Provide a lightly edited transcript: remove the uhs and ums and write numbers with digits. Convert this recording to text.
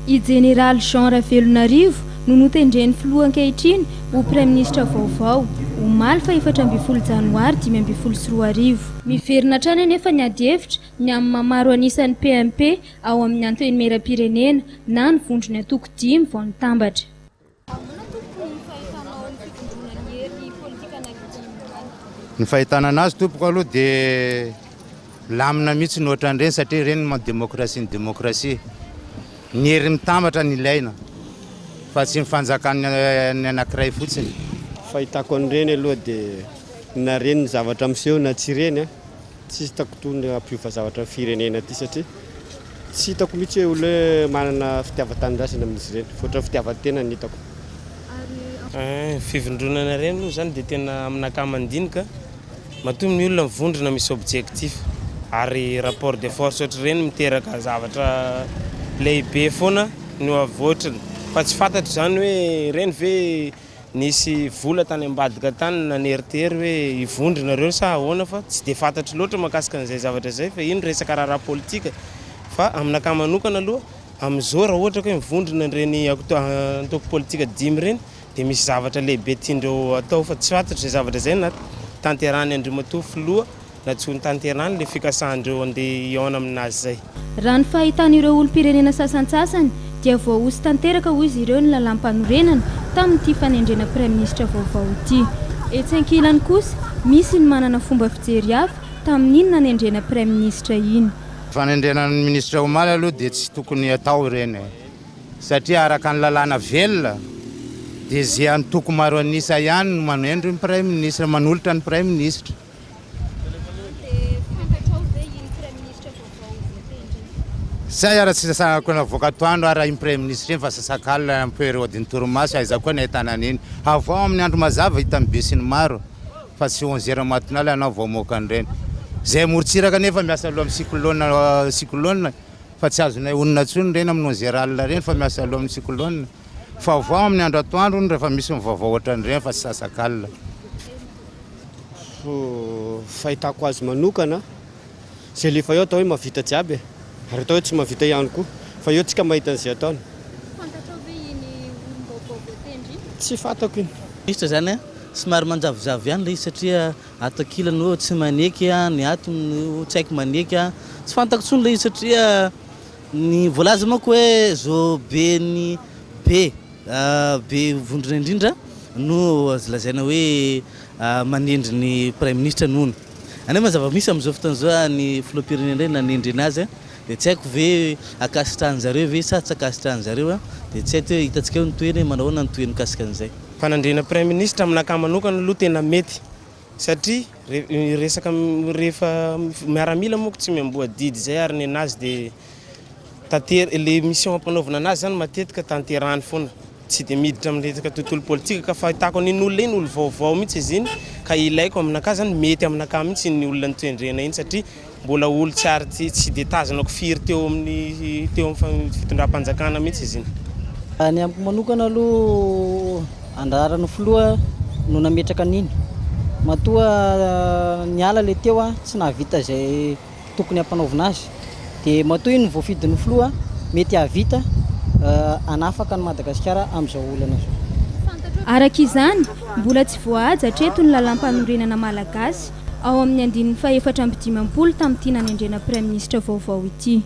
I Général Jean Ravelonarivo no notendren'ny filoha ankehitriny ho Praiminisitra vaovao omaly fa 14 Janoary 2024. Miverina hatrany anefa ny ady hevitra ny amin'ny mamaro anisan'ny PMP ao amin'ny antoenimera-pirenena na ny vondrony atoko 5 vao nitambatra. Ny fahitana anazy tompoko aloha dia lamina mihitsy ny ohatran'ireny satria ireny ma demokrasia ny demokrasia. Ny hery mitambatra ny ilaina fa tsy ny fanjakany anankiray fotsiny. Fahitako an'ireny aloha dia na reny ny zavatra miseho na tsy reny tsy hitako tony ampiova zavatra firenena aty satria tsy hitako mihitsy hoe olona manana fitiavan-tanindrazana amin'izy ireny foatra fitiavan-tena ny hitako. Fivondronana ireny aloha zany dia tena amin'akamandinika matoa ny olona mivondrona misy objectif ary rapport de force ohatr'ireny miteraka zavatra lehibe foana no avoatriny fa tsy fantatro zany hoe reny ve nisy vola tany ambadika tany naneritery hoe hivondrona sa ahoana fa tsy dia fantatro loatra mahakasika an'izay zavatra izay fa ino resaka raharaha politika fa amin'akamanokana aloha amin'izao raha ohatra hoe mivondrona ireny antoko politika 5 ireny dia misy zavatra lehibe tiandreo atao fa tsy fantatro izay zavatra izay na tanterany Andriamatoa filoha na tsy tanterany le fikasahandreo andeha hiaona aminazy zay. Raha ny fahitan'ireo olom-pirenena sasantsasany dia voaosy tanteraka hoy izy ireo ny lalam-panorenana tamin'ity fanendrena Praiminisitra vaovao ity. Etsy ankilany kosa misy ny manana fomba fijery hafa tamin'iny nanendrena Praiminisitra iny. Fanendrenan'ny ministra omaly aloha dia tsy tokony atao ireny satria araka ny lalàna velona dia izay antoko maro anisa ihany no manendro ny Praiminisitra manolotra ny Praiminisitra. Say ara tsy sasako na voakatoandro ara iny Praiminisitra iny fa sasakalina amin'ny période torimaso aiza koa nahitana an'iny. Avao amin'ny andro mazava hita ny be sy ny maro fa tsy 11h matinale anao vao moka an'ireny. Zay morontsiraka nefa miasa aloha amin'ny cyclone fa tsy azonay onona tsony reny amin'ny 11h reny fa miasa aloha amin'ny cyclone. Fa avao amin'ny andro atoandro rehefa misy mivavao ohatran'ireny fa tsy sasakalina. Fahitako azy manokana zay lefa eo atao hoe mavita jiaby ary atao hoe tsy mavita ihany koa fa eo tsika mahita an'izay ataony. Fantatrao ve iny olom-baovao voatendry? Tsy fantako iny. Ministra zany somary manjavozavo ihany ilay satria atakilany tsy maneky ny atony tsy haiko maneky tsy fantako tsony ilay satria ny voalaza manko hoe zao be ny be vondrona indrindra no azo lazaina hoe manendry ny Praiminisitra nono. Anefa zava-misy amin'izao fotoan'izao ny filoham-pirenena ireny nanendry anazy dia tsy haiko ve akasitrahan'zareo ve sa tsy akasitrahan'zareo dia tsy haiko hoe hitantsika eo ny toerana manahoana ny toerana mikasika an'izay. Fanendrena Praiminisitra amin'akamanokana aloha tena mety satria resaka rehefa miaramila moa tsy miamboa didy zay ary ny anazy dia le mission ampanaovana anazy zany matetika tanterany foana tsy dia miditra amin'ny resaka tontolo politika ka fahitako an'iny olona iny olo vaovao mihitsy izy iny ka ilaiko amin'aka zany mety amin'aka mihitsy ny olona nitoendrena iny satria mbola olo tsary tsy dia tazanako firy teo amin'ny fitondram-panjakana mihitsy izy iny. Ny amiko manokana aloha andararana filoha no nametraka an'iny matoa ny ala le teo tsy nahavita izay tokony hampanaovina azy dia matoa iny voafidin'ny filoha mety havita anafaka ny Madagasikara amin'izao olana izao. Araka izany mbola tsy voahaja hatreto ny lalam-panorenana malagasy ao amin'ny 14 tamin'ity nanendrena Praiminisitra vaovao ity.